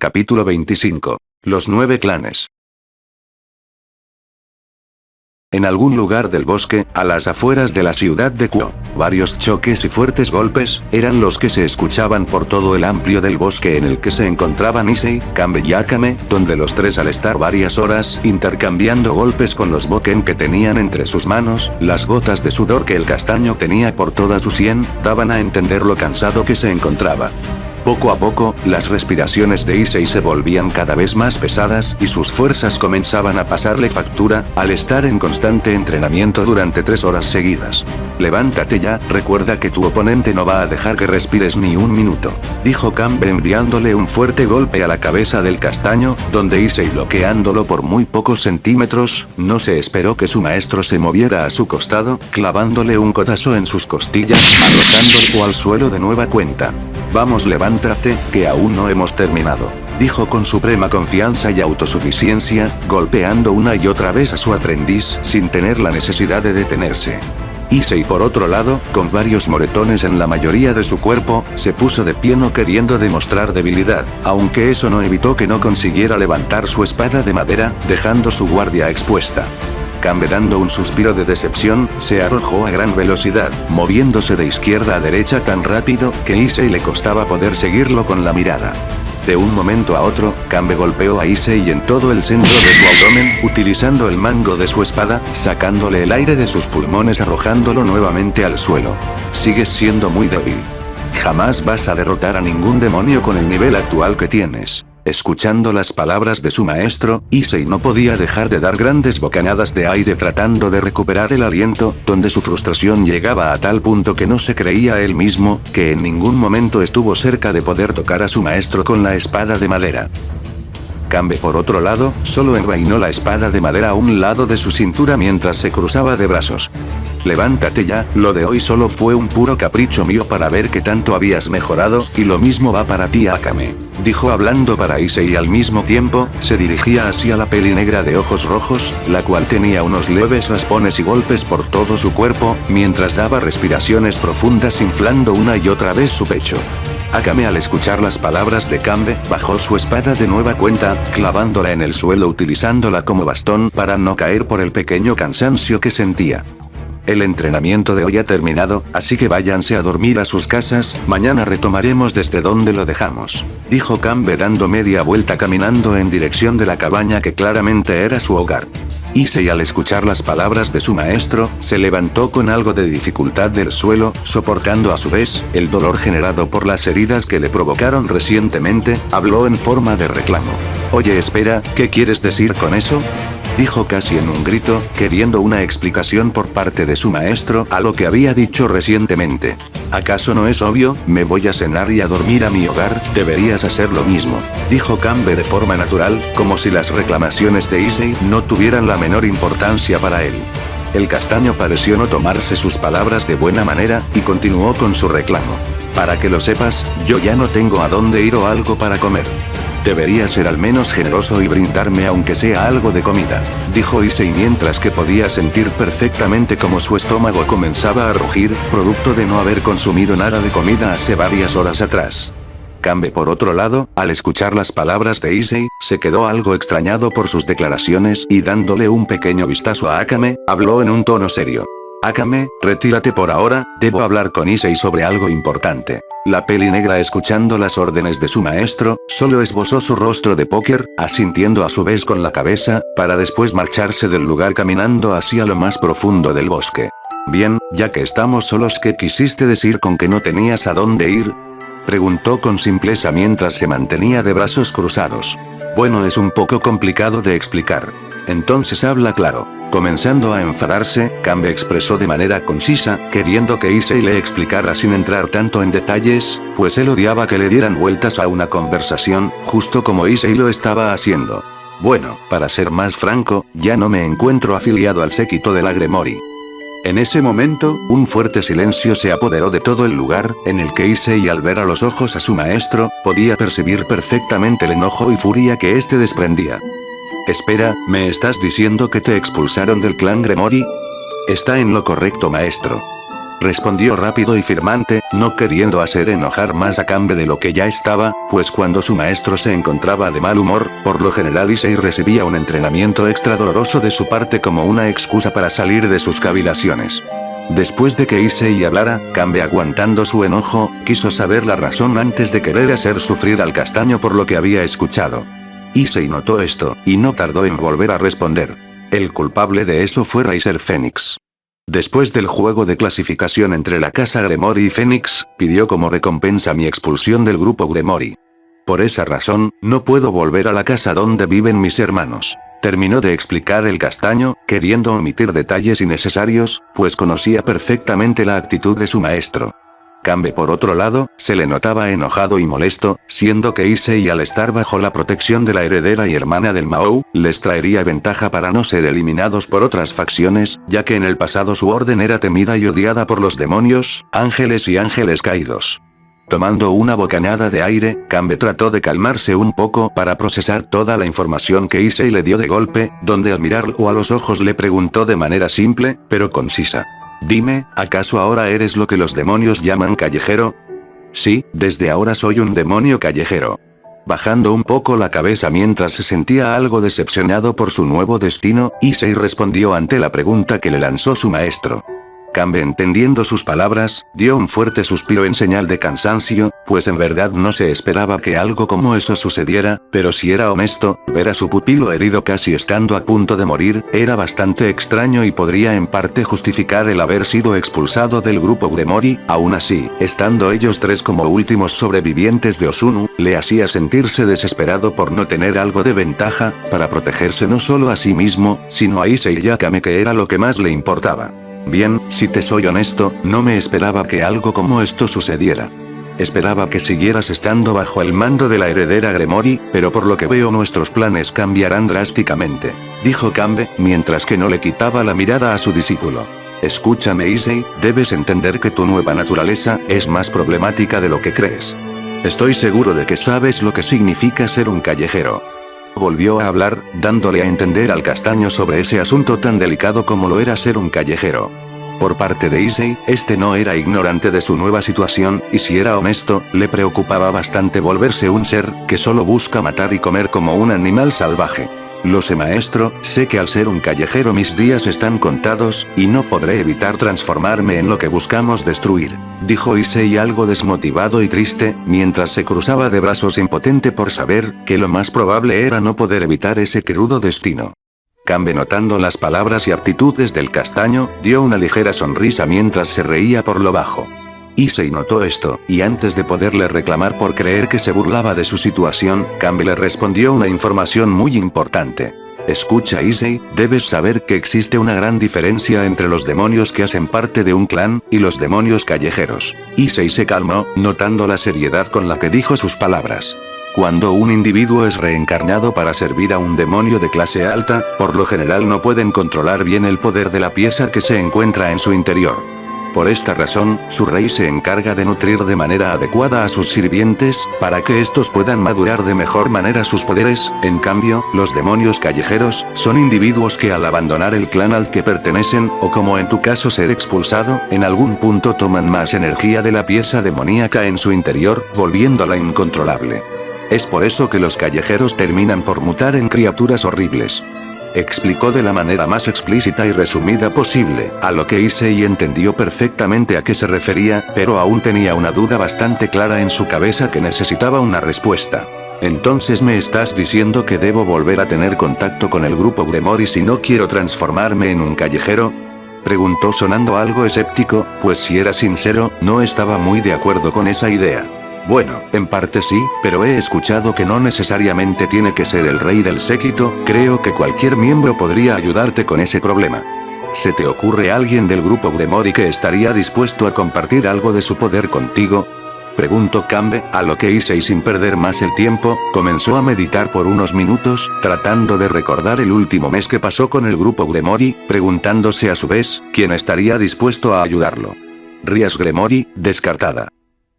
Capítulo 25. Los 9 clanes. En algún lugar del bosque, a las afueras de la ciudad de Kuo, varios choques y fuertes golpes, eran los que se escuchaban por todo el amplio del bosque en el que se encontraban Issei, Kanbei y Akame, donde los tres al estar varias horas, intercambiando golpes con los boken que tenían entre sus manos, las gotas de sudor que el castaño tenía por toda su sien, daban a entender lo cansado que se encontraba. Poco a poco, las respiraciones de Issei se volvían cada vez más pesadas y sus fuerzas comenzaban a pasarle factura, al estar en constante entrenamiento durante 3 horas seguidas. Levántate ya, recuerda que tu oponente no va a dejar que respires ni un minuto, dijo Kanbei enviándole un fuerte golpe a la cabeza del castaño, donde Issei bloqueándolo por muy pocos centímetros, no se esperó que su maestro se moviera a su costado, clavándole un codazo en sus costillas, arrojándolo al suelo de nueva cuenta. Vamos, levántate, que aún no hemos terminado, dijo con suprema confianza y autosuficiencia, golpeando una y otra vez a su aprendiz, sin tener la necesidad de detenerse. Issei por otro lado, con varios moretones en la mayoría de su cuerpo, se puso de pie no queriendo demostrar debilidad, aunque eso no evitó que no consiguiera levantar su espada de madera, dejando su guardia expuesta. Kanbei, dando un suspiro de decepción, se arrojó a gran velocidad, moviéndose de izquierda a derecha tan rápido, que Issei le costaba poder seguirlo con la mirada. De un momento a otro, Kanbei golpeó a Issei en todo el centro de su abdomen, utilizando el mango de su espada, sacándole el aire de sus pulmones, arrojándolo nuevamente al suelo. Sigues siendo muy débil. Jamás vas a derrotar a ningún demonio con el nivel actual que tienes. Escuchando las palabras de su maestro, Issei no podía dejar de dar grandes bocanadas de aire tratando de recuperar el aliento, donde su frustración llegaba a tal punto que no se creía él mismo, que en ningún momento estuvo cerca de poder tocar a su maestro con la espada de madera. Kanbei por otro lado, solo envainó la espada de madera a un lado de su cintura mientras se cruzaba de brazos. Levántate ya, lo de hoy solo fue un puro capricho mío para ver qué tanto habías mejorado, y lo mismo va para ti, Akame, dijo hablando para Issei y al mismo tiempo, se dirigía hacia la peli negra de ojos rojos, la cual tenía unos leves raspones y golpes por todo su cuerpo, mientras daba respiraciones profundas inflando una y otra vez su pecho. Akame, al escuchar las palabras de Kanbei, bajó su espada de nueva cuenta, clavándola en el suelo utilizándola como bastón para no caer por el pequeño cansancio que sentía. El entrenamiento de hoy ha terminado, así que váyanse a dormir a sus casas, mañana retomaremos desde donde lo dejamos, dijo Kanbei dando media vuelta caminando en dirección de la cabaña que claramente era su hogar. Issei, al escuchar las palabras de su maestro, se levantó con algo de dificultad del suelo, soportando a su vez, el dolor generado por las heridas que le provocaron recientemente, habló en forma de reclamo. Oye, espera, ¿qué quieres decir con eso?, dijo casi en un grito, queriendo una explicación por parte de su maestro a lo que había dicho recientemente. ¿Acaso no es obvio? Me voy a cenar y a dormir a mi hogar, deberías hacer lo mismo, dijo Kanbei de forma natural, como si las reclamaciones de Issei no tuvieran la menor importancia para él. El castaño pareció no tomarse sus palabras de buena manera, y continuó con su reclamo. Para que lo sepas, yo ya no tengo a dónde ir o algo para comer. Deberías ser al menos generoso y brindarme aunque sea algo de comida, dijo Issei mientras que podía sentir perfectamente cómo su estómago comenzaba a rugir, producto de no haber consumido nada de comida hace varias horas atrás. Kanbei por otro lado, al escuchar las palabras de Issei, se quedó algo extrañado por sus declaraciones y dándole un pequeño vistazo a Akame, habló en un tono serio. Akame, retírate por ahora, debo hablar con Issei sobre algo importante. La peli negra, escuchando las órdenes de su maestro, solo esbozó su rostro de póker, asintiendo a su vez con la cabeza, para después marcharse del lugar caminando hacia lo más profundo del bosque. Bien, ya que estamos solos, ¿qué quisiste decir con que no tenías a dónde ir?, preguntó con simpleza mientras se mantenía de brazos cruzados. Bueno, es un poco complicado de explicar. Entonces habla claro. Comenzando a enfadarse, Kanbei expresó de manera concisa, queriendo que Issei le explicara sin entrar tanto en detalles, pues él odiaba que le dieran vueltas a una conversación, justo como Issei lo estaba haciendo. Bueno, para ser más franco, ya no me encuentro afiliado al séquito de la Gremory. En ese momento, un fuerte silencio se apoderó de todo el lugar, en el que Issei, al ver a los ojos a su maestro, podía percibir perfectamente el enojo y furia que éste desprendía. Espera, ¿me estás diciendo que te expulsaron del clan Gremory? Está en lo correcto, maestro. Respondió rápido y firmante, no queriendo hacer enojar más a Kanbe de lo que ya estaba, pues cuando su maestro se encontraba de mal humor, por lo general Issei recibía un entrenamiento extra doloroso de su parte como una excusa para salir de sus cavilaciones. Después de que Issei hablara, Kanbe, aguantando su enojo, quiso saber la razón antes de querer hacer sufrir al castaño por lo que había escuchado. Issei notó esto, y no tardó en volver a responder. El culpable de eso fue Riser Phoenix. Después del juego de clasificación entre la casa Gremory y Phoenix, pidió como recompensa mi expulsión del grupo Gremory. Por esa razón, no puedo volver a la casa donde viven mis hermanos. Terminó de explicar el castaño, queriendo omitir detalles innecesarios, pues conocía perfectamente la actitud de su maestro. Kanbe, por otro lado, se le notaba enojado y molesto, siendo que Issei, al estar bajo la protección de la heredera y hermana del Mahou, les traería ventaja para no ser eliminados por otras facciones, ya que en el pasado su orden era temida y odiada por los demonios, ángeles y ángeles caídos. Tomando una bocanada de aire, Kanbe trató de calmarse un poco para procesar toda la información que Issei le dio de golpe, donde al mirarlo a los ojos le preguntó de manera simple, pero concisa. Dime, ¿acaso ahora eres lo que los demonios llaman callejero? Sí, desde ahora soy un demonio callejero. Bajando un poco la cabeza mientras se sentía algo decepcionado por su nuevo destino, Issei respondió ante la pregunta que le lanzó su maestro. Kanbe, entendiendo sus palabras, dio un fuerte suspiro en señal de cansancio, pues en verdad no se esperaba que algo como eso sucediera, pero si era honesto, ver a su pupilo herido casi estando a punto de morir, era bastante extraño y podría en parte justificar el haber sido expulsado del grupo Gremory. Aún así, estando ellos tres como últimos sobrevivientes de Osunu, le hacía sentirse desesperado por no tener algo de ventaja, para protegerse no solo a sí mismo, sino a Issei y Akame, que era lo que más le importaba. Bien, si te soy honesto, no me esperaba que algo como esto sucediera. Esperaba que siguieras estando bajo el mando de la heredera Gremory, pero por lo que veo nuestros planes cambiarán drásticamente, dijo Kanbe, mientras que no le quitaba la mirada a su discípulo. Escúchame, Issei, debes entender que tu nueva naturaleza es más problemática de lo que crees. Estoy seguro de que sabes lo que significa ser un callejero. Volvió a hablar, dándole a entender al castaño sobre ese asunto tan delicado como lo era ser un callejero. Por parte de Issei, este no era ignorante de su nueva situación, y si era honesto, le preocupaba bastante volverse un ser que solo busca matar y comer como un animal salvaje. Lo sé, maestro, sé que al ser un callejero mis días están contados, y no podré evitar transformarme en lo que buscamos destruir, dijo Issei algo desmotivado y triste, mientras se cruzaba de brazos impotente por saber que lo más probable era no poder evitar ese crudo destino. Kanbe, notando las palabras y actitudes del castaño, dio una ligera sonrisa mientras se reía por lo bajo. Issei notó esto, y antes de poderle reclamar por creer que se burlaba de su situación, Kanbe le respondió una información muy importante. Escucha, Issei, debes saber que existe una gran diferencia entre los demonios que hacen parte de un clan, y los demonios callejeros. Issei se calmó, notando la seriedad con la que dijo sus palabras. Cuando un individuo es reencarnado para servir a un demonio de clase alta, por lo general no pueden controlar bien el poder de la pieza que se encuentra en su interior. Por esta razón, su rey se encarga de nutrir de manera adecuada a sus sirvientes, para que estos puedan madurar de mejor manera sus poderes. En cambio, los demonios callejeros, son individuos que al abandonar el clan al que pertenecen, o como en tu caso ser expulsado, en algún punto toman más energía de la pieza demoníaca en su interior, volviéndola incontrolable. Es por eso que los callejeros terminan por mutar en criaturas horribles. Explicó de la manera más explícita y resumida posible, a lo que Issei entendió perfectamente a qué se refería, pero aún tenía una duda bastante clara en su cabeza que necesitaba una respuesta. ¿Entonces me estás diciendo que debo volver a tener contacto con el grupo Gremory si no quiero transformarme en un callejero? Preguntó sonando algo escéptico, pues si era sincero, no estaba muy de acuerdo con esa idea. Bueno, en parte sí, pero he escuchado que no necesariamente tiene que ser el rey del séquito, creo que cualquier miembro podría ayudarte con ese problema. ¿Se te ocurre alguien del grupo Gremory que estaría dispuesto a compartir algo de su poder contigo? Preguntó Kanbe, a lo que Issei, sin perder más el tiempo, comenzó a meditar por unos minutos, tratando de recordar el último mes que pasó con el grupo Gremory, preguntándose a su vez, ¿quién estaría dispuesto a ayudarlo? Rias Gremory, descartada.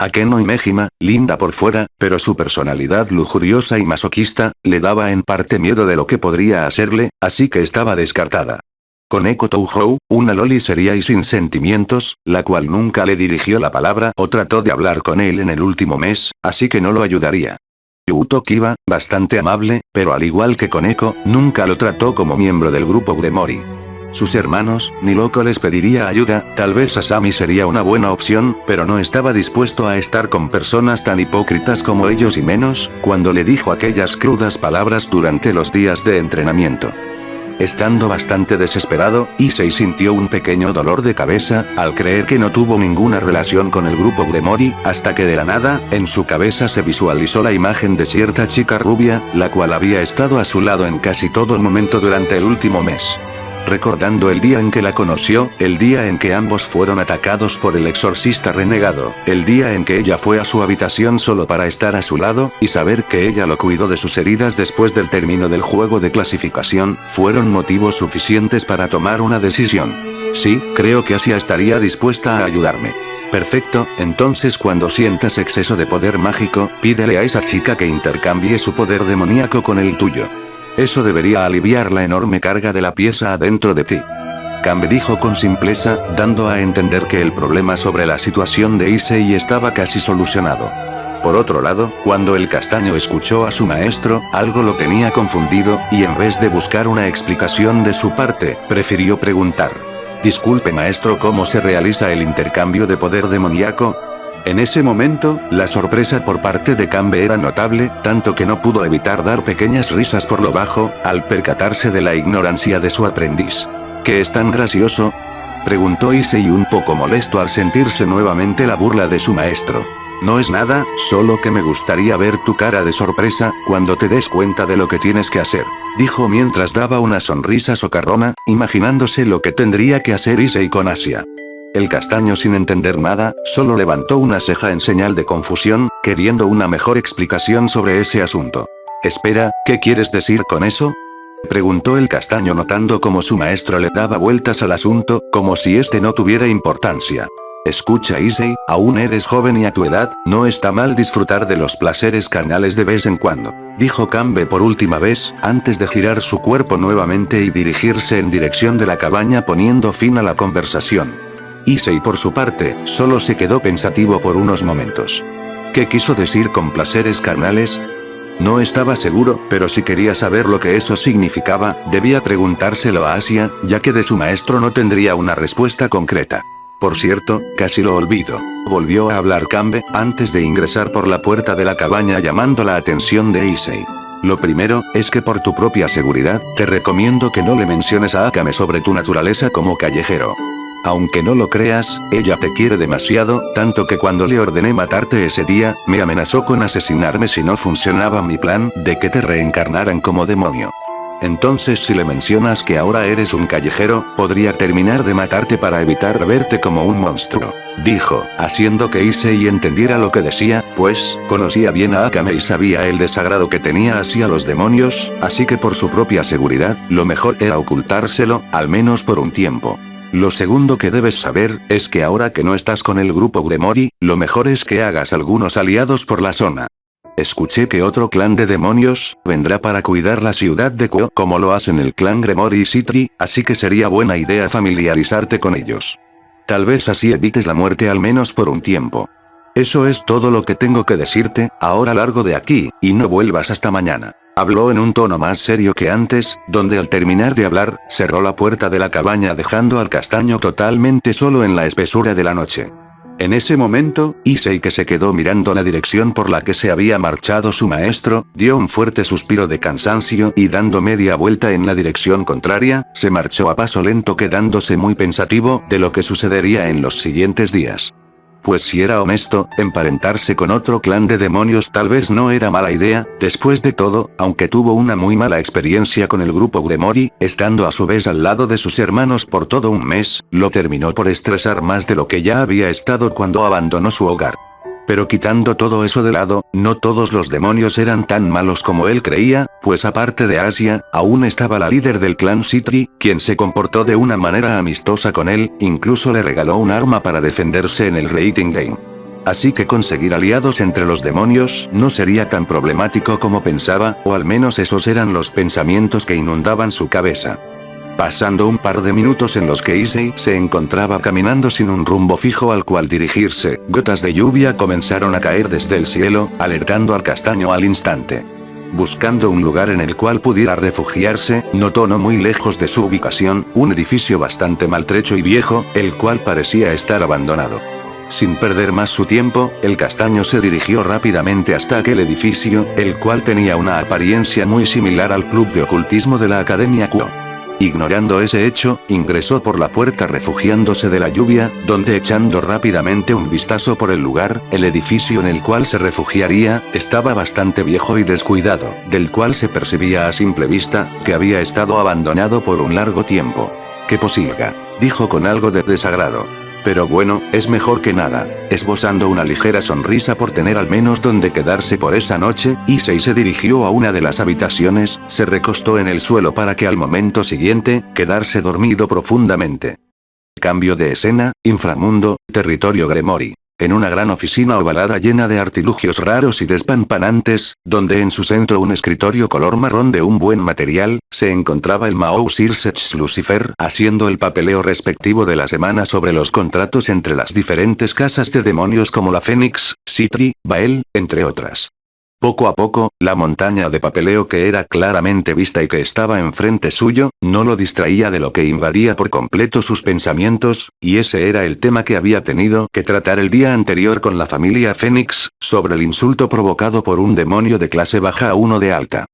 Akeno y Mejima, linda por fuera, pero su personalidad lujuriosa y masoquista, le daba en parte miedo de lo que podría hacerle, así que estaba descartada. Koneko Touhou, una loli seria y sin sentimientos, la cual nunca le dirigió la palabra o trató de hablar con él en el último mes, así que no lo ayudaría. Yuto Kiba, bastante amable, pero al igual que Koneko, nunca lo trató como miembro del grupo Gremori. Sus hermanos, ni loco les pediría ayuda, tal vez Asami sería una buena opción, pero no estaba dispuesto a estar con personas tan hipócritas como ellos y menos, cuando le dijo aquellas crudas palabras durante los días de entrenamiento. Estando bastante desesperado, Issei sintió un pequeño dolor de cabeza, al creer que no tuvo ninguna relación con el grupo Gremori, hasta que de la nada, en su cabeza se visualizó la imagen de cierta chica rubia, la cual había estado a su lado en casi todo el momento durante el último mes. Recordando el día en que la conoció, el día en que ambos fueron atacados por el exorcista renegado, el día en que ella fue a su habitación solo para estar a su lado, y saber que ella lo cuidó de sus heridas después del término del juego de clasificación, fueron motivos suficientes para tomar una decisión. Sí, creo que Asia estaría dispuesta a ayudarme. Perfecto, entonces cuando sientas exceso de poder mágico, pídele a esa chica que intercambie su poder demoníaco con el tuyo. Eso debería aliviar la enorme carga de la pieza adentro de ti. Kanbe dijo con simpleza, dando a entender que el problema sobre la situación de Issei estaba casi solucionado. Por otro lado, cuando el castaño escuchó a su maestro, algo lo tenía confundido, y en vez de buscar una explicación de su parte, prefirió preguntar. Disculpe maestro, ¿cómo se realiza el intercambio de poder demoníaco? En ese momento, la sorpresa por parte de Kanbe era notable, tanto que no pudo evitar dar pequeñas risas por lo bajo, al percatarse de la ignorancia de su aprendiz. ¿Qué es tan gracioso?, preguntó Issei un poco molesto al sentirse nuevamente la burla de su maestro. No es nada, solo que me gustaría ver tu cara de sorpresa, cuando te des cuenta de lo que tienes que hacer, dijo mientras daba una sonrisa socarrona, imaginándose lo que tendría que hacer Issei con Asia. El castaño sin entender nada, solo levantó una ceja en señal de confusión, queriendo una mejor explicación sobre ese asunto. Espera, ¿qué quieres decir con eso?, preguntó el castaño notando cómo su maestro le daba vueltas al asunto, como si este no tuviera importancia. Escucha Issei, aún eres joven y a tu edad, no está mal disfrutar de los placeres carnales de vez en cuando, dijo Kanbe por última vez, antes de girar su cuerpo nuevamente y dirigirse en dirección de la cabaña poniendo fin a la conversación. Issei por su parte, solo se quedó pensativo por unos momentos. ¿Qué quiso decir con placeres carnales? No estaba seguro, pero si quería saber lo que eso significaba, debía preguntárselo a Asia, ya que de su maestro no tendría una respuesta concreta. Por cierto, casi lo olvido. Volvió a hablar Kanbe, antes de ingresar por la puerta de la cabaña llamando la atención de Issei. Lo primero, es que por tu propia seguridad, te recomiendo que no le menciones a Akame sobre tu naturaleza como callejero. Aunque no lo creas, ella te quiere demasiado, tanto que cuando le ordené matarte ese día, me amenazó con asesinarme si no funcionaba mi plan de que te reencarnaran como demonio. Entonces si le mencionas que ahora eres un callejero, podría terminar de matarte para evitar verte como un monstruo, dijo, haciendo que Issei entendiera lo que decía, pues, conocía bien a Akame y sabía el desagrado que tenía hacia los demonios, así que por su propia seguridad, lo mejor era ocultárselo, al menos por un tiempo. Lo segundo que debes saber, es que ahora que no estás con el grupo Gremori, lo mejor es que hagas algunos aliados por la zona. Escuché que otro clan de demonios, vendrá para cuidar la ciudad de Kuo como lo hacen el clan Gremori y Citri, así que sería buena idea familiarizarte con ellos. Tal vez así evites la muerte al menos por un tiempo. Eso es todo lo que tengo que decirte, ahora largo de aquí, y no vuelvas hasta mañana. Habló en un tono más serio que antes, donde al terminar de hablar, cerró la puerta de la cabaña dejando al castaño totalmente solo en la espesura de la noche. En ese momento, Issei, que se quedó mirando la dirección por la que se había marchado su maestro, dio un fuerte suspiro de cansancio y dando media vuelta en la dirección contraria, se marchó a paso lento quedándose muy pensativo de lo que sucedería en los siguientes días. Pues si era honesto, emparentarse con otro clan de demonios tal vez no era mala idea, después de todo, aunque tuvo una muy mala experiencia con el grupo Gremori, estando a su vez al lado de sus hermanos por todo un mes, lo terminó por estresar más de lo que ya había estado cuando abandonó su hogar. Pero quitando todo eso de lado, no todos los demonios eran tan malos como él creía, pues aparte de Asia, aún estaba la líder del clan Citri, quien se comportó de una manera amistosa con él, incluso le regaló un arma para defenderse en el Rating Game. Así que conseguir aliados entre los demonios no sería tan problemático como pensaba, o al menos esos eran los pensamientos que inundaban su cabeza. Pasando un par de minutos en los que Issei se encontraba caminando sin un rumbo fijo al cual dirigirse, gotas de lluvia comenzaron a caer desde el cielo, alertando al castaño al instante. Buscando un lugar en el cual pudiera refugiarse, notó no muy lejos de su ubicación, un edificio bastante maltrecho y viejo, el cual parecía estar abandonado. Sin perder más su tiempo, el castaño se dirigió rápidamente hasta aquel edificio, el cual tenía una apariencia muy similar al club de ocultismo de la Academia Kuo. Ignorando ese hecho, ingresó por la puerta refugiándose de la lluvia, donde echando rápidamente un vistazo por el lugar, el edificio en el cual se refugiaría, estaba bastante viejo y descuidado, del cual se percibía a simple vista, que había estado abandonado por un largo tiempo. ¡Qué posilga!, dijo con algo de desagrado. Pero bueno, es mejor que nada, esbozando una ligera sonrisa por tener al menos donde quedarse por esa noche, Issei se dirigió a una de las habitaciones, se recostó en el suelo para que al momento siguiente, quedarse dormido profundamente. Cambio de escena, inframundo, territorio Gremory. En una gran oficina ovalada llena de artilugios raros y despampanantes, donde en su centro un escritorio color marrón de un buen material, se encontraba el Mahou Sirsech Lucifer haciendo el papeleo respectivo de la semana sobre los contratos entre las diferentes casas de demonios como la Fénix, Citri, Bael, entre otras. Poco a poco, la montaña de papeleo que era claramente vista y que estaba enfrente suyo, no lo distraía de lo que invadía por completo sus pensamientos, y ese era el tema que había tenido que tratar el día anterior con la familia Fénix, sobre el insulto provocado por un demonio de clase baja a uno de alta.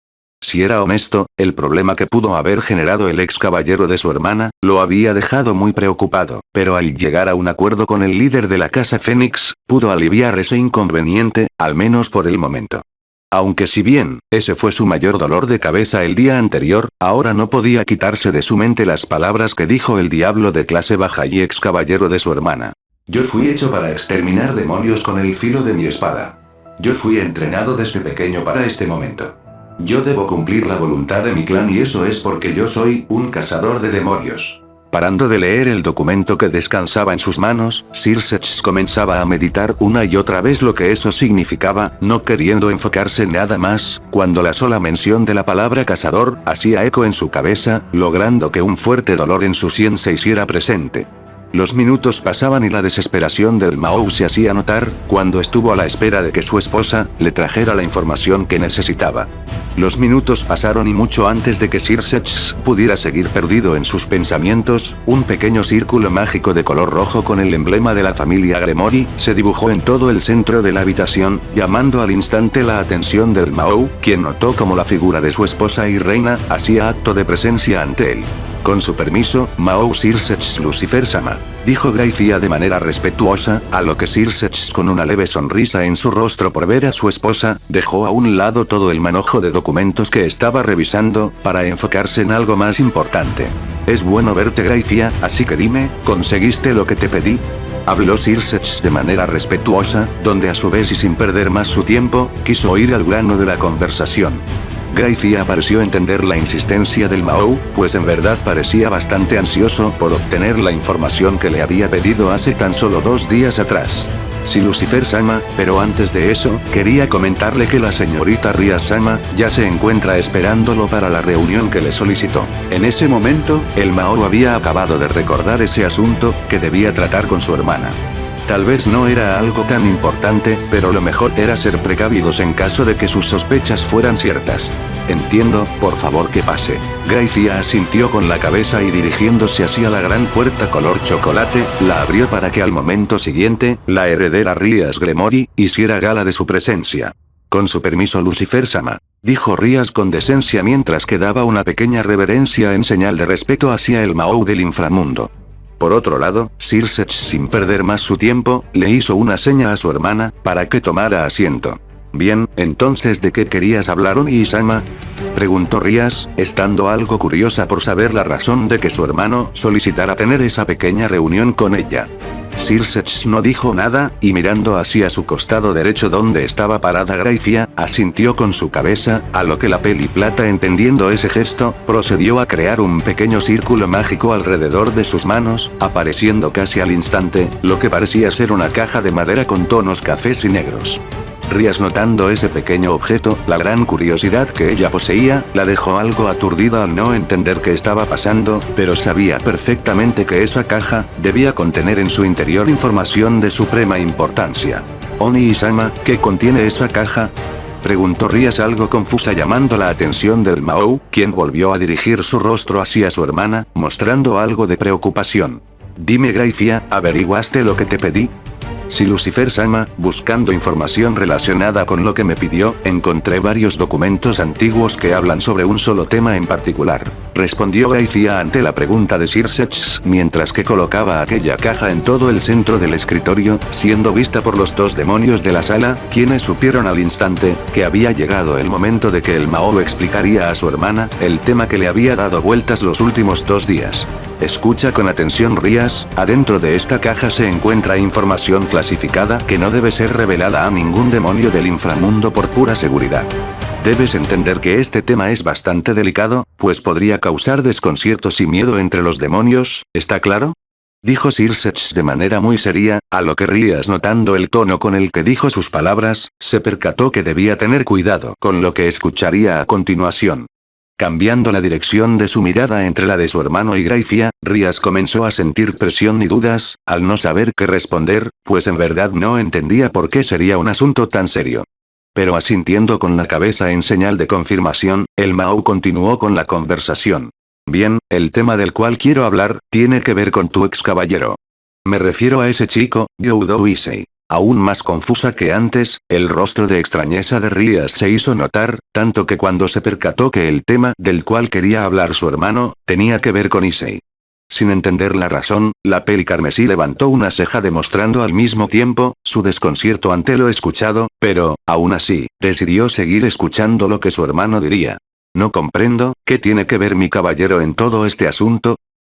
Si era honesto, el problema que pudo haber generado el ex caballero de su hermana, lo había dejado muy preocupado, pero al llegar a un acuerdo con el líder de la casa Fénix, pudo aliviar ese inconveniente, al menos por el momento. Aunque si bien, ese fue su mayor dolor de cabeza el día anterior, ahora no podía quitarse de su mente las palabras que dijo el diablo de clase baja y ex caballero de su hermana. Yo fui hecho para exterminar demonios con el filo de mi espada. Yo fui entrenado desde pequeño para este momento. Yo debo cumplir la voluntad de mi clan y eso es porque yo soy un cazador de demonios. Parando de leer el documento que descansaba en sus manos, Sirsech comenzaba a meditar una y otra vez lo que eso significaba, no queriendo enfocarse en nada más, cuando la sola mención de la palabra cazador hacía eco en su cabeza, logrando que un fuerte dolor en su sien se hiciera presente. Los minutos pasaban y la desesperación del Mahou se hacía notar, cuando estuvo a la espera de que su esposa le trajera la información que necesitaba. Los minutos pasaron y mucho antes de que Sirsech pudiera seguir perdido en sus pensamientos, un pequeño círculo mágico de color rojo con el emblema de la familia Gremory se dibujó en todo el centro de la habitación, llamando al instante la atención del Mahou, quien notó como la figura de su esposa y reina hacía acto de presencia ante él. Con su permiso, Mahou Sirsech Lucifer-sama, dijo Graifia de manera respetuosa, a lo que Sirsech con una leve sonrisa en su rostro por ver a su esposa, dejó a un lado todo el manojo de documentos que estaba revisando, para enfocarse en algo más importante. Es bueno verte Graifia, así que dime, ¿conseguiste lo que te pedí? Habló Sirsech de manera respetuosa, donde a su vez y sin perder más su tiempo, quiso ir al grano de la conversación. Graifia pareció entender la insistencia del Mahou, pues en verdad parecía bastante ansioso por obtener la información que le había pedido hace tan solo 2 días atrás. Sí Lucifer-sama, pero antes de eso, quería comentarle que la señorita Ria-sama, ya se encuentra esperándolo para la reunión que le solicitó. En ese momento, el Mahou había acabado de recordar ese asunto, que debía tratar con su hermana. Tal vez no era algo tan importante, pero lo mejor era ser precavidos en caso de que sus sospechas fueran ciertas. Entiendo, por favor que pase. Graifia asintió con la cabeza y dirigiéndose hacia la gran puerta color chocolate, la abrió para que al momento siguiente, la heredera Rias Gremory, hiciera gala de su presencia. Con su permiso Lucifer-sama, dijo Rias con decencia mientras que daba una pequeña reverencia en señal de respeto hacia el Mahou del inframundo. Por otro lado, Sirsech sin perder más su tiempo, le hizo una seña a su hermana, para que tomara asiento. Bien, entonces ¿de qué querías hablar Oni-sama? Preguntó Rias, estando algo curiosa por saber la razón de que su hermano solicitara tener esa pequeña reunión con ella. Sirsech no dijo nada, y mirando hacia su costado derecho donde estaba parada Graifia, asintió con su cabeza, a lo que la peli plata entendiendo ese gesto, procedió a crear un pequeño círculo mágico alrededor de sus manos, apareciendo casi al instante, lo que parecía ser una caja de madera con tonos cafés y negros. Rías notando ese pequeño objeto, la gran curiosidad que ella poseía, la dejó algo aturdida al no entender qué estaba pasando, pero sabía perfectamente que esa caja debía contener en su interior información de suprema importancia. Oni-sama, ¿qué contiene esa caja? Preguntó Rías algo confusa, llamando la atención del Mahou, quien volvió a dirigir su rostro hacia su hermana, mostrando algo de preocupación. Dime, Graifia, ¿averiguaste lo que te pedí? Sí, Lucifer-sama, buscando información relacionada con lo que me pidió, encontré varios documentos antiguos que hablan sobre un solo tema en particular. Respondió Graifia ante la pregunta de Sir Sechs, mientras que colocaba aquella caja en todo el centro del escritorio, siendo vista por los dos demonios de la sala, quienes supieron al instante que había llegado el momento de que el Mahou explicaría a su hermana el tema que le había dado vueltas los últimos 2 días. Escucha con atención, Rías, adentro de esta caja se encuentra información clasificada que no debe ser revelada a ningún demonio del inframundo por pura seguridad. Debes entender que este tema es bastante delicado, pues podría causar desconciertos y miedo entre los demonios, ¿está claro? Dijo Sir Sechs de manera muy seria, a lo que Rías, notando el tono con el que dijo sus palabras, se percató que debía tener cuidado con lo que escucharía a continuación. Cambiando la dirección de su mirada entre la de su hermano y Graifia, Rías comenzó a sentir presión y dudas, al no saber qué responder, pues en verdad no entendía por qué sería un asunto tan serio. Pero asintiendo con la cabeza en señal de confirmación, el Mahou continuó con la conversación. Bien, el tema del cual quiero hablar, tiene que ver con tu ex caballero. Me refiero a ese chico, Youdou Issei. Aún más confusa que antes, el rostro de extrañeza de Rías se hizo notar, tanto que cuando se percató que el tema del cual quería hablar su hermano, tenía que ver con Issei. Sin entender la razón, la peli carmesí levantó una ceja demostrando al mismo tiempo su desconcierto ante lo escuchado, pero, aún así, decidió seguir escuchando lo que su hermano diría. No comprendo, ¿qué tiene que ver mi caballero en todo este asunto?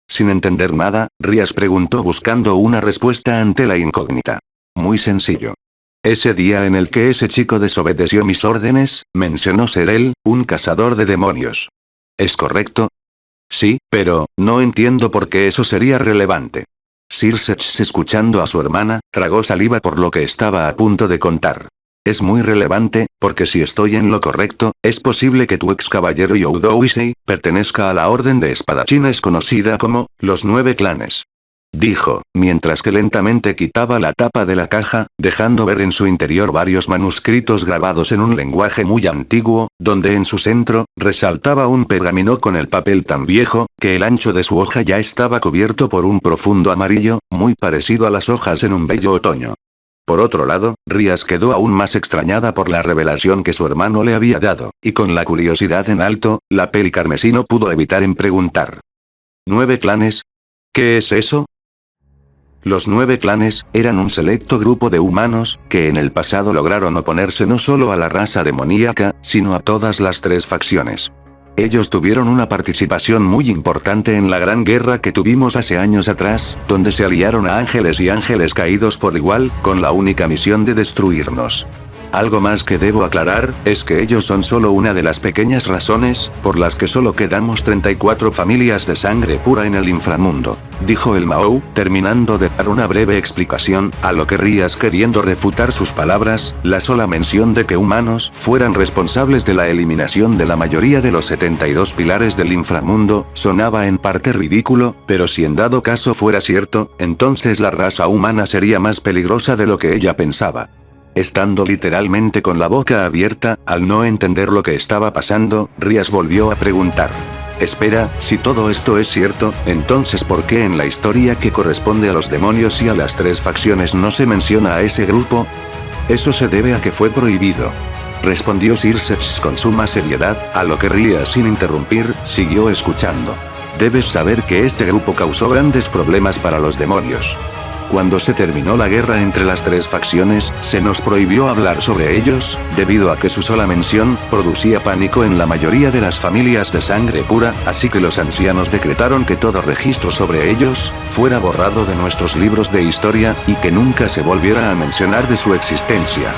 Sin entender nada, Rías preguntó buscando una respuesta ante la incógnita. Muy sencillo. Ese día en el que ese chico desobedeció mis órdenes, mencionó ser él, un cazador de demonios. ¿Es correcto? Sí, pero, no entiendo por qué eso sería relevante. Sir Sechs, escuchando a su hermana, tragó saliva por lo que estaba a punto de contar. Es muy relevante, porque si estoy en lo correcto, es posible que tu ex caballero Youdou Issei pertenezca a la orden de espadachines conocida como los 9 clanes. Dijo, mientras que lentamente quitaba la tapa de la caja, dejando ver en su interior varios manuscritos grabados en un lenguaje muy antiguo, donde en su centro, resaltaba un pergamino con el papel tan viejo, que el ancho de su hoja ya estaba cubierto por un profundo amarillo, muy parecido a las hojas en un bello otoño. Por otro lado, Rías quedó aún más extrañada por la revelación que su hermano le había dado, y con la curiosidad en alto, la peli carmesí no pudo evitar en preguntar. ¿9 clanes? ¿Qué es eso? Los 9 clanes eran un selecto grupo de humanos que en el pasado lograron oponerse no solo a la raza demoníaca, sino a todas las 3 facciones. Ellos tuvieron una participación muy importante en la gran guerra que tuvimos hace años atrás, donde se aliaron a ángeles y ángeles caídos por igual, con la única misión de destruirnos. Algo más que debo aclarar, es que ellos son solo una de las pequeñas razones, por las que solo quedamos 34 familias de sangre pura en el inframundo, dijo el Mahou, terminando de dar una breve explicación, a lo que Rías, queriendo refutar sus palabras, la sola mención de que humanos fueran responsables de la eliminación de la mayoría de los 72 pilares del inframundo, sonaba en parte ridículo, pero si en dado caso fuera cierto, entonces la raza humana sería más peligrosa de lo que ella pensaba. Estando literalmente con la boca abierta, al no entender lo que estaba pasando, Rías volvió a preguntar. Espera, si todo esto es cierto, entonces ¿por qué en la historia que corresponde a los demonios y a las 3 facciones no se menciona a ese grupo? Eso se debe a que fue prohibido. Respondió Sir Sechs con suma seriedad, a lo que Rías, sin interrumpir, siguió escuchando. Debes saber que este grupo causó grandes problemas para los demonios. Cuando se terminó la guerra entre las 3 facciones, se nos prohibió hablar sobre ellos, debido a que su sola mención producía pánico en la mayoría de las familias de sangre pura, así que los ancianos decretaron que todo registro sobre ellos fuera borrado de nuestros libros de historia, y que nunca se volviera a mencionar de su existencia.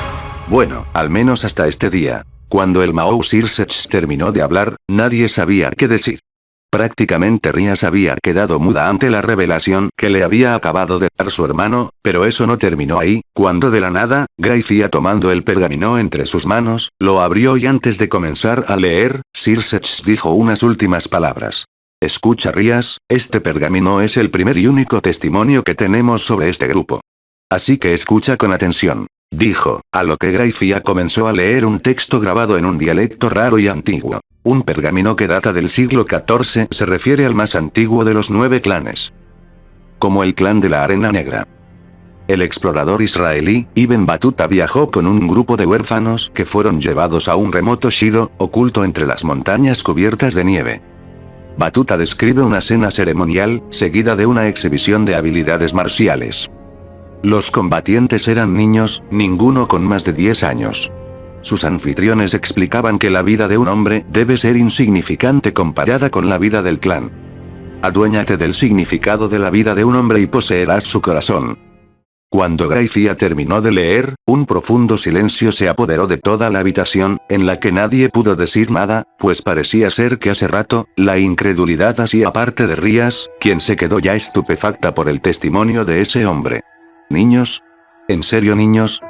Bueno, al menos hasta este día. Cuando el Mahou Sir Sechs terminó de hablar, nadie sabía qué decir. Prácticamente Rías había quedado muda ante la revelación que le había acabado de dar su hermano, pero eso no terminó ahí, cuando de la nada, Grayfia tomando el pergamino entre sus manos, lo abrió y antes de comenzar a leer, Circe dijo unas últimas palabras. Escucha Rías, este pergamino es el primer y único testimonio que tenemos sobre este grupo. Así que escucha con atención. Dijo, a lo que Grayfia comenzó a leer un texto grabado en un dialecto raro y antiguo. Un pergamino que data del siglo XIV se refiere al más antiguo de los 9 clanes. Como el clan de la Arena Negra. El explorador israelí, Ibn Battuta viajó con un grupo de huérfanos que fueron llevados a un remoto Shido, oculto entre las montañas cubiertas de nieve. Battuta describe una cena ceremonial, seguida de una exhibición de habilidades marciales. Los combatientes eran niños, ninguno con más de 10 años. Sus anfitriones explicaban que la vida de un hombre debe ser insignificante comparada con la vida del clan. Aduéñate del significado de la vida de un hombre y poseerás su corazón. Cuando Grayfia terminó de leer, un profundo silencio se apoderó de toda la habitación, en la que nadie pudo decir nada, pues parecía ser que hace rato, la incredulidad hacía parte de Rías, quien se quedó ya estupefacta por el testimonio de ese hombre. ¿Niños? ¿En serio niños?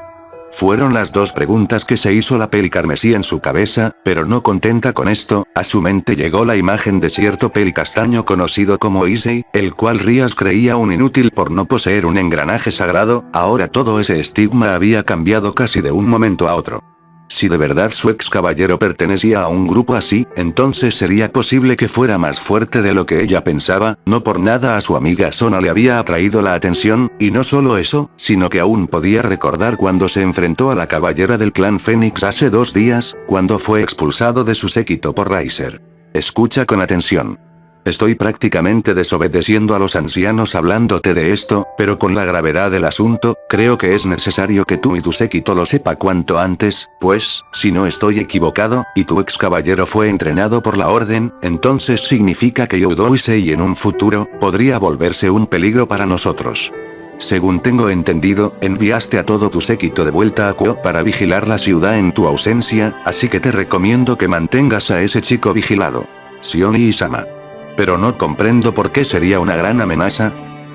Fueron las dos preguntas que se hizo la peli carmesí en su cabeza, pero no contenta con esto, a su mente llegó la imagen de cierto peli castaño conocido como Issei, el cual Rías creía un inútil por no poseer un engranaje sagrado, ahora todo ese estigma había cambiado casi de un momento a otro. Si de verdad su ex caballero pertenecía a un grupo así, entonces sería posible que fuera más fuerte de lo que ella pensaba, no por nada a su amiga Sona le había atraído la atención, y no solo eso, sino que aún podía recordar cuando se enfrentó a la caballera del clan Fénix hace 2 días, cuando fue expulsado de su séquito por Riser. Escucha con atención. Estoy prácticamente desobedeciendo a los ancianos hablándote de esto, pero con la gravedad del asunto, creo que es necesario que tú y tu séquito lo sepa cuanto antes, pues, si no estoy equivocado, y tu ex caballero fue entrenado por la orden, entonces significa que Youdo Issei en un futuro, podría volverse un peligro para nosotros. Según tengo entendido, enviaste a todo tu séquito de vuelta a Kuo para vigilar la ciudad en tu ausencia, así que te recomiendo que mantengas a ese chico vigilado. Shioni Isama. Pero no comprendo por qué sería una gran amenaza.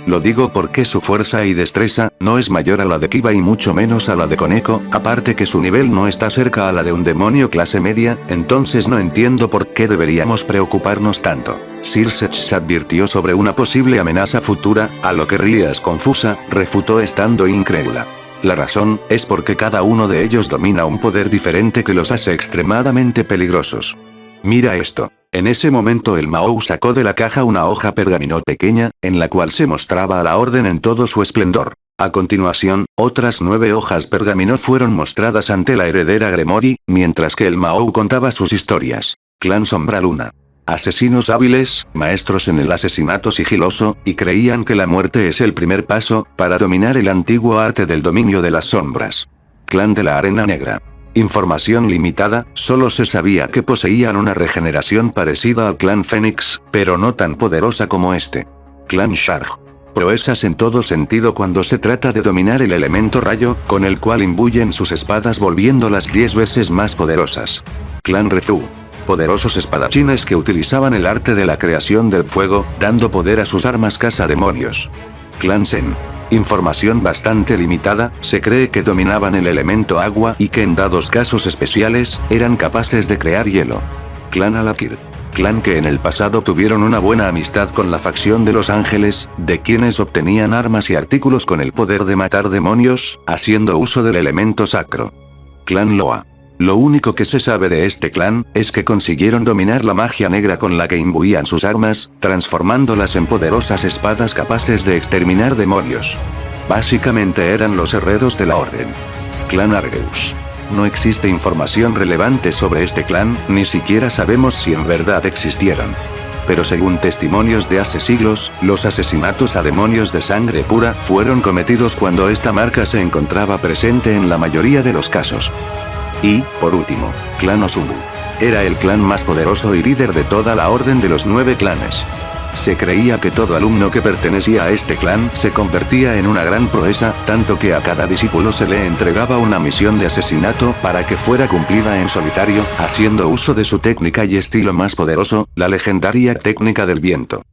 Lo digo porque su fuerza y destreza no es mayor a la de Kiba y mucho menos a la de Koneko, aparte que su nivel no está cerca a la de un demonio clase media, entonces no entiendo por qué deberíamos preocuparnos tanto. Circe advirtió sobre una posible amenaza futura, a lo que Rías confusa, refutó estando incrédula. La razón es porque cada uno de ellos domina un poder diferente que los hace extremadamente peligrosos. Mira esto. En ese momento el Mahou sacó de la caja una hoja pergamino pequeña, en la cual se mostraba a la orden en todo su esplendor. A continuación, otras 9 hojas pergamino fueron mostradas ante la heredera Gremori, mientras que el Mahou contaba sus historias. Clan Sombra Luna. Asesinos hábiles, maestros en el asesinato sigiloso, y creían que la muerte es el primer paso, para dominar el antiguo arte del dominio de las sombras. Clan de la Arena Negra. Información limitada, solo se sabía que poseían una regeneración parecida al clan Fénix, pero no tan poderosa como este. Clan Shark. Proezas en todo sentido cuando se trata de dominar el elemento rayo, con el cual imbuyen sus espadas volviéndolas 10 veces más poderosas. Clan Rezu. Poderosos espadachines que utilizaban el arte de la creación del fuego, dando poder a sus armas cazademonios. Clan Sen. Información bastante limitada, se cree que dominaban el elemento agua y que en dados casos especiales, eran capaces de crear hielo. Clan Alakir. Clan que en el pasado tuvieron una buena amistad con la facción de los ángeles, de quienes obtenían armas y artículos con el poder de matar demonios, haciendo uso del elemento sacro. Clan Loa. Lo único que se sabe de este clan, es que consiguieron dominar la magia negra con la que imbuían sus armas, transformándolas en poderosas espadas capaces de exterminar demonios. Básicamente eran los herreros de la orden. Clan Argeus. No existe información relevante sobre este clan, ni siquiera sabemos si en verdad existieron. Pero según testimonios de hace siglos, los asesinatos a demonios de sangre pura fueron cometidos cuando esta marca se encontraba presente en la mayoría de los casos. Y, por último, Clan Osumu. Era el clan más poderoso y líder de toda la orden de los 9 clanes. Se creía que todo alumno que pertenecía a este clan se convertía en una gran proeza, tanto que a cada discípulo se le entregaba una misión de asesinato para que fuera cumplida en solitario, haciendo uso de su técnica y estilo más poderoso, la legendaria técnica del viento.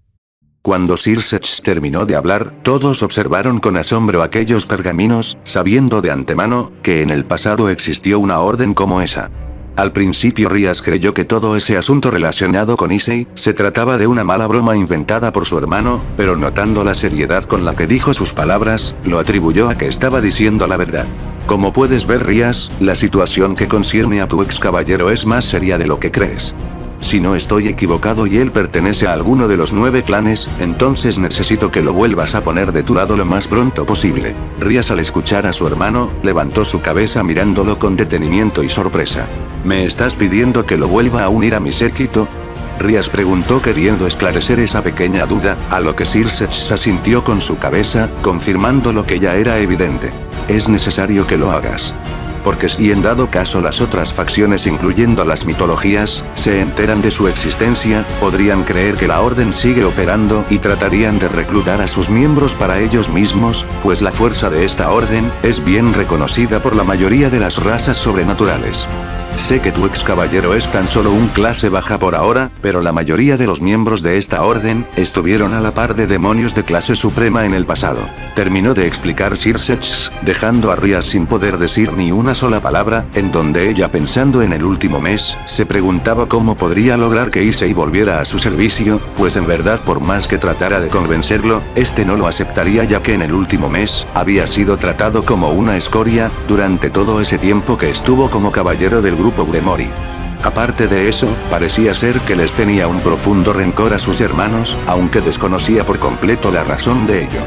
Cuando Sir Sech terminó de hablar, todos observaron con asombro aquellos pergaminos, sabiendo de antemano que en el pasado existió una orden como esa. Al principio Rias creyó que todo ese asunto relacionado con Issei se trataba de una mala broma inventada por su hermano, pero notando la seriedad con la que dijo sus palabras, lo atribuyó a que estaba diciendo la verdad. Como puedes ver, Rias, la situación que concierne a tu ex caballero es más seria de lo que crees. Si no estoy equivocado y él pertenece a alguno de los 9 clanes, entonces necesito que lo vuelvas a poner de tu lado lo más pronto posible. Rias, al escuchar a su hermano, levantó su cabeza mirándolo con detenimiento y sorpresa. ¿Me estás pidiendo que lo vuelva a unir a mi séquito? Rias preguntó queriendo esclarecer esa pequeña duda, a lo que Sir Sech asintió con su cabeza, confirmando lo que ya era evidente. Es necesario que lo hagas. Porque si en dado caso las otras facciones, incluyendo las mitologías, se enteran de su existencia, podrían creer que la orden sigue operando y tratarían de reclutar a sus miembros para ellos mismos, pues la fuerza de esta orden es bien reconocida por la mayoría de las razas sobrenaturales. Sé que tu ex caballero es tan solo un clase baja por ahora, pero la mayoría de los miembros de esta orden estuvieron a la par de demonios de clase suprema en el pasado. Terminó de explicar Sir Sech, dejando a Rias sin poder decir ni una sola palabra, en donde ella, pensando en el último mes, se preguntaba cómo podría lograr que Issei volviera a su servicio, pues en verdad por más que tratara de convencerlo, este no lo aceptaría, ya que en el último mes había sido tratado como una escoria durante todo ese tiempo que estuvo como caballero del grupo Gremori. Aparte de eso, parecía ser que les tenía un profundo rencor a sus hermanos, aunque desconocía por completo la razón de ello.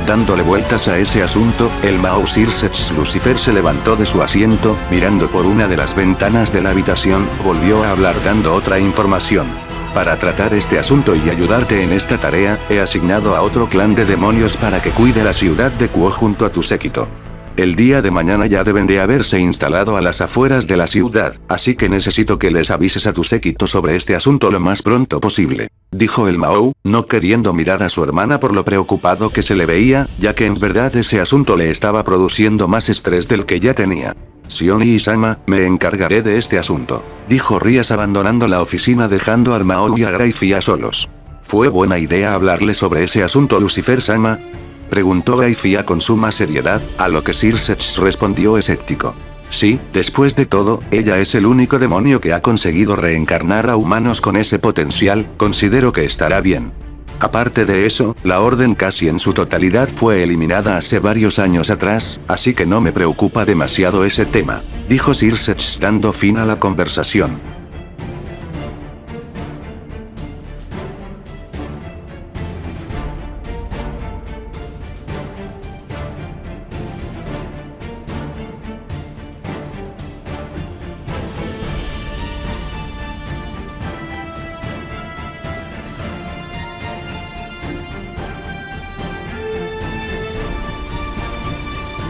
Dándole vueltas a ese asunto, el Mao Sir Sech Lucifer se levantó de su asiento, mirando por una de las ventanas de la habitación, volvió a hablar dando otra información. Para tratar este asunto y ayudarte en esta tarea, he asignado a otro clan de demonios para que cuide la ciudad de Kuo junto a tu séquito. El día de mañana ya deben de haberse instalado a las afueras de la ciudad, así que necesito que les avises a tu séquito sobre este asunto lo más pronto posible. Dijo el Mao, no queriendo mirar a su hermana por lo preocupado que se le veía, ya que en verdad ese asunto le estaba produciendo más estrés del que ya tenía. Shioni-sama, me encargaré de este asunto, dijo Rias abandonando la oficina dejando al Mao y a Graifia solos. ¿Fue buena idea hablarle sobre ese asunto, Lucifer-sama?, preguntó Graifia con suma seriedad, a lo que Sir Sech respondió escéptico. Sí, después de todo, ella es el único demonio que ha conseguido reencarnar a humanos con ese potencial, considero que estará bien. Aparte de eso, la orden casi en su totalidad fue eliminada hace varios años atrás, así que no me preocupa demasiado ese tema, dijo Sir Sech dando fin a la conversación.